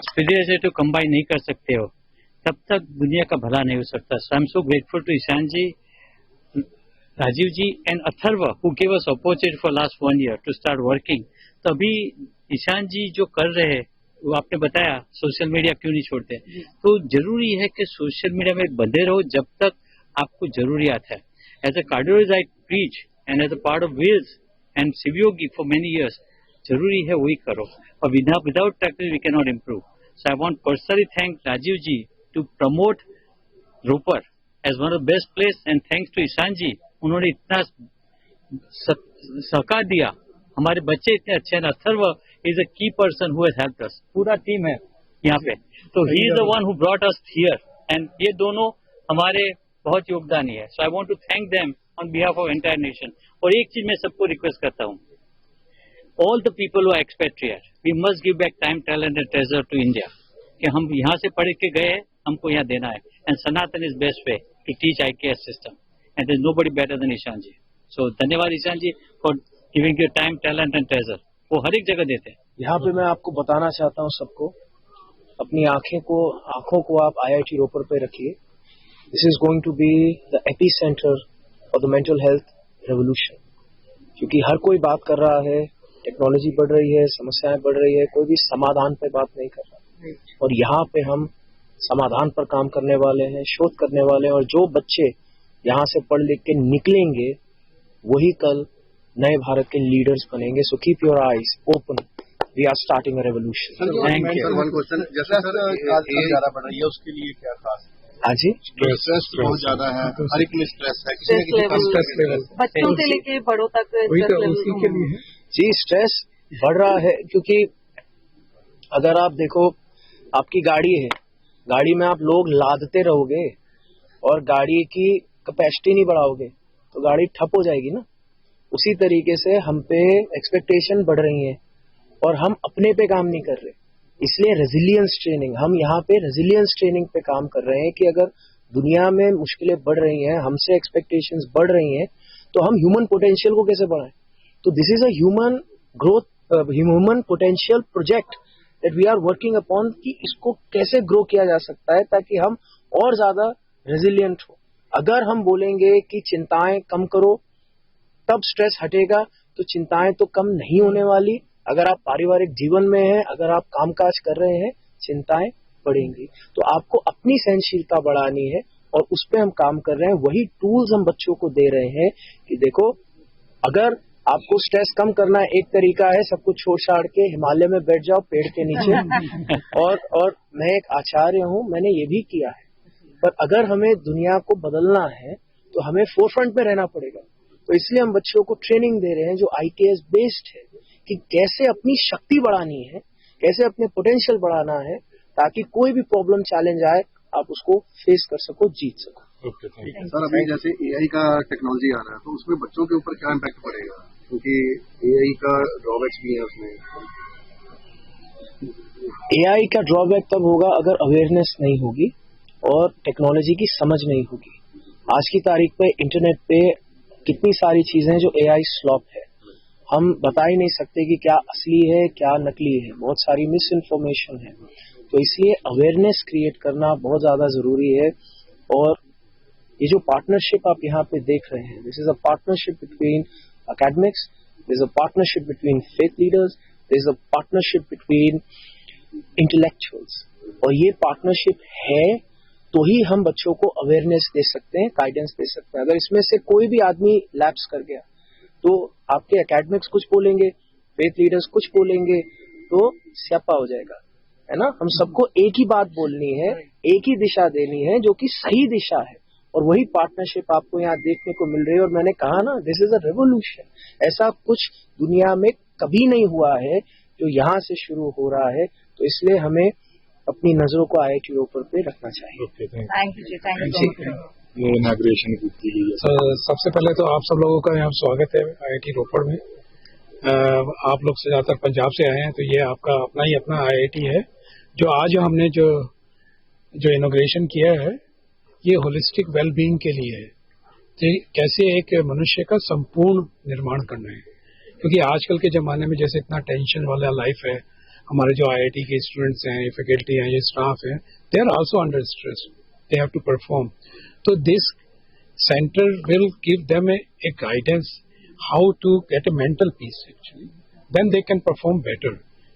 Spirit से तो combine नहीं कर सकते हो, तब तक दुनिया का भला नहीं हो सकता. So I am so grateful to Ishan ji, Rajeev ji and Atharva who give us opportunity for last 1 year to start working. तो अभी ईशान जी जो कर रहे हैं, वो आपने बताया सोशल मीडिया क्यों नहीं छोड़ते, तो जरूरी है कि सोशल मीडिया में बंधे रहो जब तक आपको जरूरियात है. As a cardiologist I preach and as a part of wills and Shivyogi for many years, जरूरी है वही करो, और without practice we can not improve. So I want personally thank Rajeev ji to promote Ropar as one of the best place, and thanks to Ishan ji, उन्होंने इतना सहकार दिया, हमारे बच्चे इतने अच्छे हैं. Atharva is a key person who has helped us, पूरा टीम है यहाँ पे, तो he is the one who brought us here, and ये दोनों हमारे बहुत योगदानी है. So I want to thank them on behalf of entire nation. और एक चीज मैं सबको रिक्वेस्ट करता हूँ, all the people who are expatriate, we must give back time, talent and treasure to India, कि हम यहाँ से पढ़ के गए, हमको यहाँ देना है. And Sanatan is best way to teach IKS system, and there is nobody better than Ishan ji. So धन्यवाद Ishan ji for giving your time, talent and treasure. वो हर एक जगह देते हैं. यहाँ पे मैं आपको बताना चाहता हूँ सबको, अपनी आंखों को आप IIT रोपर पे रखिए. This is going to be the epicentre of the mental health revolution. क्योंकि हर कोई बात कर रहा है, टेक्नोलॉजी बढ़ रही है, समस्याएं बढ़ रही है, कोई भी समाधान पे बात नहीं कर रहा. और यहाँ पे हम समाधान पर काम करने वाले हैं, शोध करने वाले हैं, और जो बच्चे यहाँ से पढ़ लिख के निकलेंगे वही कल नए भारत के लीडर्स बनेंगे. So keep your eyes open, we are starting a revolution. Thank you. One question, जैसे सर एआई ज्यादा बढ़ रही है, उसके लिए क्या खास? हाँ जी, स्ट्रेस बहुत ज्यादा है, हर एक में स्ट्रेस है, स्ट्रेस लेवल बच्चों से लेके बड़ों तक उसी के लिए जी स्ट्रेस बढ़ रहा है. क्योंकि अगर आप देखो, आपकी गाड़ी है, गाड़ी में आप लोग लादते रहोगे और गाड़ी की कैपेसिटी नहीं बढ़ाओगे तो गाड़ी ठप हो जाएगी ना. उसी तरीके से हम पे एक्सपेक्टेशन बढ़ रही है और हम अपने पे काम नहीं कर रहे. इसलिए रेजिलियंस ट्रेनिंग, हम यहाँ पे रेजिलियंस ट्रेनिंग पे काम कर रहे हैं कि अगर दुनिया में मुश्किलें बढ़ रही हैं, हमसे एक्सपेक्टेशंस बढ़ रही हैं, तो हम ह्यूमन पोटेंशियल को कैसे बढ़ाएं. तो this is a human growth, human potential project that we are working upon, कि इसको कैसे ग्रो किया जा सकता है ताकि हम और ज्यादा रेजिलियंट हो. अगर हम बोलेंगे कि चिंताएं कम करो तब स्ट्रेस हटेगा, तो चिंताएं तो कम नहीं होने वाली. अगर आप पारिवारिक जीवन में हैं, अगर आप कामकाज कर रहे हैं, चिंताएं बढ़ेंगी. तो आपको अपनी सहनशीलता बढ़ानी है और उस पर हम काम कर रहे हैं. वही टूल्स हम बच्चों को दे रहे हैं कि देखो, अगर आपको स्ट्रेस कम करना है, एक तरीका है सब कुछ छोड़ छाड़ के हिमालय में बैठ जाओ पेड़ के नीचे. और मैं एक आचार्य हूं, मैंने ये भी किया है. पर अगर हमें दुनिया को बदलना है तो हमें फोरफ्रंट पे रहना पड़ेगा. तो इसलिए हम बच्चों को ट्रेनिंग दे रहे हैं जो IKS बेस्ड है, कि कैसे अपनी शक्ति बढ़ानी है, कैसे अपने पोटेंशियल बढ़ाना है, ताकि कोई भी प्रॉब्लम चैलेंज आए आप उसको फेस कर सको, जीत सको. सर, अभी जैसे AI का टेक्नोलॉजी आ रहा है, तो उसमें बच्चों के ऊपर क्या इम्पैक्ट पड़ेगा? क्योंकि AI का ड्रॉबैक्स भी है उसमें. AI का ड्रॉबैक तब होगा अगर अवेयरनेस नहीं होगी और टेक्नोलॉजी की समझ नहीं होगी. आज की तारीख पे इंटरनेट पे कितनी सारी चीजें जो AI स्लॉप है, हम बता ही नहीं सकते कि क्या असली है क्या नकली है. बहुत सारी मिस इन्फॉर्मेशन है. तो इसलिए अवेयरनेस क्रिएट करना बहुत ज्यादा जरूरी है. और ये जो पार्टनरशिप आप यहाँ पे देख रहे हैं, this is a partnership between academics, there's a partnership between faith leaders, there's a partnership between intellectuals. और ये पार्टनरशिप है तो ही हम बच्चों को अवेयरनेस दे सकते हैं, गाइडेंस दे सकते हैं. अगर इसमें से कोई भी आदमी लैप्स कर गया तो आपके एकेडमिक्स कुछ बोलेंगे, फेथ लीडर्स कुछ बोलेंगे, तो स्यापा हो जाएगा, है ना. हम सबको एक ही बात बोलनी है, एक ही दिशा देनी है जो कि सही दिशा है. और वही पार्टनरशिप आपको यहाँ देखने को मिल रही है. और मैंने कहा ना, दिस इज अ रेवोल्यूशन. ऐसा कुछ दुनिया में कभी नहीं हुआ है जो यहाँ से शुरू हो रहा है. तो इसलिए हमें अपनी नजरों को IIT रोपर पे रखना चाहिए. Thank you. ये इनॉग्रेशन की गई है. सबसे पहले तो आप सब लोगों का यहाँ स्वागत है IIT रोपर में. आप लोग से ज्यादातर पंजाब से आए हैं, तो ये आपका अपना IIT है. जो आज हमने जो इनॉग्रेशन किया है, ये होलिस्टिक वेलबीइंग के लिए है कि कैसे एक मनुष्य का संपूर्ण निर्माण करना है. क्योंकि आजकल के जमाने में जैसे इतना टेंशन वाला लाइफ है, हमारे जो IIT के स्टूडेंट्स हैं, फैकल्टी हैं, ये स्टाफ हैं, they are also under stress, they have to perform. तो this center will give them a guidance how to get a mental peace actually. Then they can perform better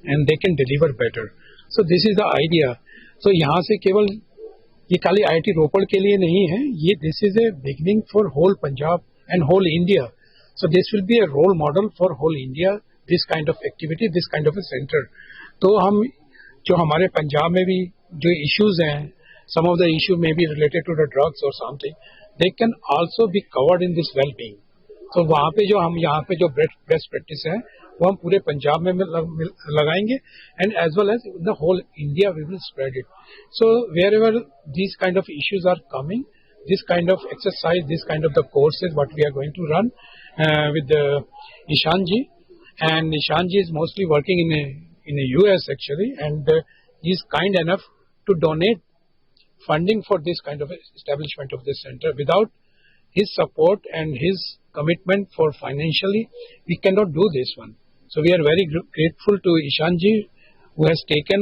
and they can deliver better. So this is the idea. So यहाँ से केवल ये खाली IIT रोपड़ के लिए नहीं है, ये this is a beginning for whole Punjab and whole India. So this will be a role model for whole India, this kind of activity, this kind of a center. तो हम जो हमारे पंजाब में भी जो issues हैं, some of the issue may be related to the drugs or something, they can also be covered in this well-being. तो वहाँ पे जो हम यहाँ पे जो बेस्ट प्रैक्टिस है वो हम पूरे पंजाब में लगाएंगे and as well as the whole India we will spread it. So wherever these kind of issues are coming, this kind of exercise, this kind of the courses what we are going to run with Ishan ji, and Ishan ji is mostly working in the US actually, and he is kind enough to donate funding for this kind of establishment of this center. Without his support and his commitment for financially, we cannot do this one. So we are very grateful to Ishan ji who has taken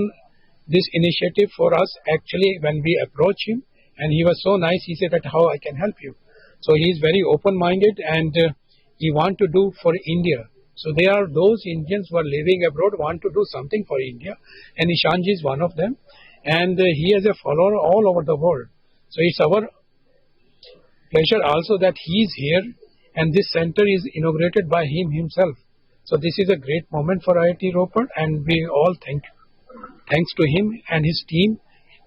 this initiative for us actually when we approached him, and he was so nice, he said that how I can help you. So he is very open-minded and he want to do for India. So there are those Indians who are living abroad want to do something for India, and Ishan ji is one of them. And he has a follower all over the world. So it's our pleasure also that he is here, and this center is inaugurated by him himself. So this is a great moment for IIT Ropar, and we all thanks to him and his team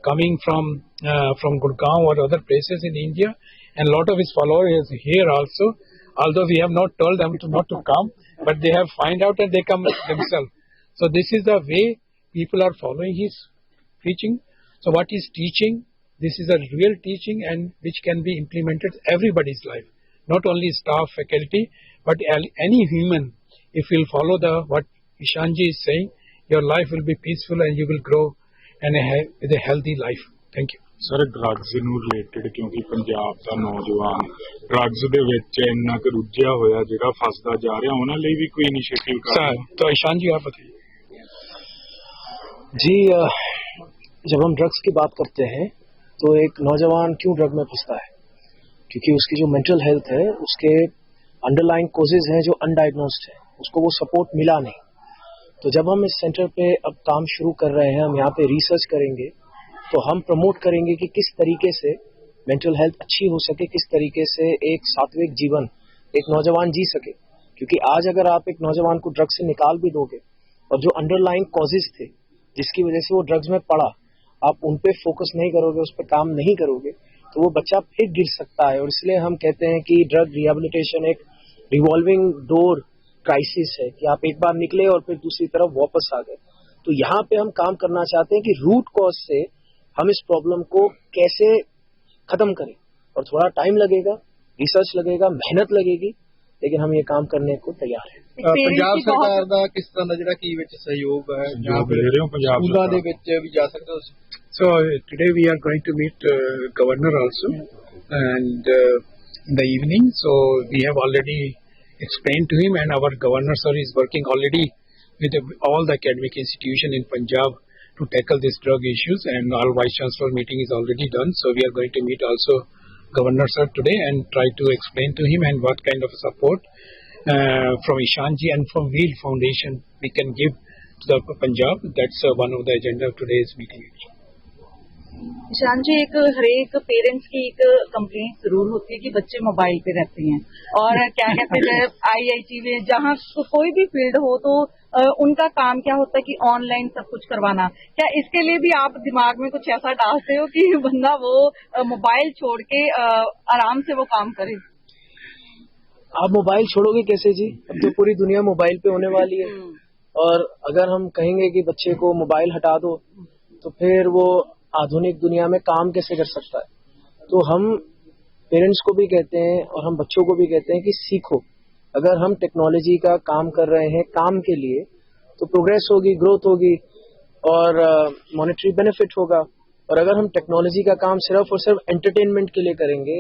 coming from Gurgaon or other places in India, and a lot of his followers here also. Although we have not told them not to come, but they have find out and they come themselves. So this is the way people are following his teaching. So what is teaching, this is a real teaching and which can be implemented everybody's life, not only staff, faculty, but any human. If you follow what Ishanji is saying, your life will be peaceful and you will grow and with a healthy life. Thank you. Sir drugs ਨੂੰ related ਕਿਉਂਕਿ ਪੰਜਾਬ ਦਾ ਨੌਜਵਾਨ drugs ਦੇ ਵਿੱਚ ਇੰਨਾ ਕੁ ਰੁੱਝਿਆ ਹੋਇਆ ਜਿਹੜਾ ਫਸਦਾ ਜਾ ਰਿਹਾ, ਉਹਨਾਂ ਲਈ ਵੀ ਕੋਈ ਇਨੀਸ਼ੀਏਟਿਵ ਕਰ सर तो ईशान जी आप बताइए. जी जब हम ड्रग्स की बात करते हैं तो एक नौजवान क्यों ड्रग में फंसता है, क्योंकि उसकी जो मेंटल हेल्थ है उसके अंडरलाइंग कोजेज हैं जो अनडायग्नोस्ड है, उसको वो सपोर्ट मिला नहीं. तो जब हम इस सेंटर पे अब काम शुरू कर रहे हैं, हम यहाँ पे रिसर्च करेंगे तो हम प्रमोट करेंगे कि किस तरीके से मेंटल हेल्थ अच्छी हो सके, किस तरीके से एक सात्विक जीवन एक नौजवान जी सके. क्योंकि आज अगर आप एक नौजवान को ड्रग्स से निकाल भी दोगे और जो अंडरलाइंग कॉजेज थे जिसकी वजह से वो ड्रग्स में पड़ा, आप उन पे फोकस नहीं करोगे, उस पर काम नहीं करोगे, तो वो बच्चा फिर गिर सकता है. और इसलिए हम कहते हैं कि ड्रग रिहेबिलिटेशन एक रिवॉल्विंग डोर क्राइसिस है कि आप एक बार निकले और फिर दूसरी तरफ वापस आ गए. तो यहाँ पे हम काम करना चाहते हैं कि रूट कॉज से हम इस प्रॉब्लम को कैसे खत्म करें. और थोड़ा टाइम लगेगा, रिसर्च लगेगा, मेहनत लगेगी, लेकिन हम ये काम करने को तैयार हैं. ਪੰਜਾਬ ਸਰਕਾਰ ਦਾ ਕਿਸ ਤਰ੍ਹਾਂ ਦਾ ਜਿਹੜਾ ਕੀ ਵਿੱਚ ਸਹਿਯੋਗ ਹੈ ਜਾਂ ਦੇ ਰਹੇ ਹੋ ਪੰਜਾਬ ਸਕੂਲਾਂ ਦੇ ਵਿੱਚ ਵੀ ਜਾ ਸਕਦੇ ਹੋ? So today we are going to meet governor also, and in the evening. So we have already explained to him, and our governor sir is working already with all the academic institution in Punjab to tackle these drug issues, and our vice chancellor meeting is already done. So we are going to meet also governor sir today and try to explain to him and what kind of support from Ishanji and from Wheel Foundation we can give to the Punjab. That's one of the agenda of today's meeting. Ishan जी, एक हरेक parents की एक complaint जरूर होती है कि बच्चे mobile पे रहते हैं और क्या कहते हैं IIT में जहाँ कोई भी फील्ड हो तो उनका काम क्या होता है कि ऑनलाइन सब कुछ करवाना. क्या इसके लिए भी आप दिमाग में कुछ ऐसा डालते हो कि बंदा वो मोबाइल छोड़ के आराम से वो काम करे? आप मोबाइल छोड़ोगे कैसे जी? अब तो पूरी दुनिया मोबाइल पे होने वाली है, और अगर हम कहेंगे कि बच्चे को मोबाइल हटा दो तो फिर वो आधुनिक दुनिया में काम कैसे कर सकता है. तो हम पेरेंट्स को भी कहते हैं और हम बच्चों को भी कहते हैं कि सीखो. अगर हम टेक्नोलॉजी का काम कर रहे हैं काम के लिए तो प्रोग्रेस होगी, ग्रोथ होगी और मॉनेटरी बेनिफिट होगा. और अगर हम टेक्नोलॉजी का काम सिर्फ और सिर्फ एंटरटेनमेंट के लिए करेंगे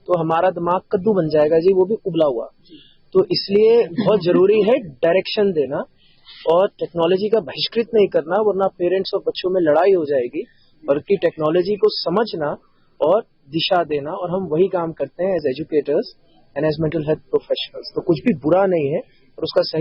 तो हमारा दिमाग कद्दू बन जाएगा जी, वो भी उबला हुआ. तो इसलिए बहुत जरूरी है डायरेक्शन देना और टेक्नोलॉजी का बहिष्कृत नहीं करना, वरना पेरेंट्स और बच्चों में लड़ाई हो जाएगी, बल्कि टेक्नोलॉजी को समझना और दिशा देना, और हम वही काम करते हैं as educators and as mental health professionals. तो कुछ भी बुरा नहीं है और उसका सही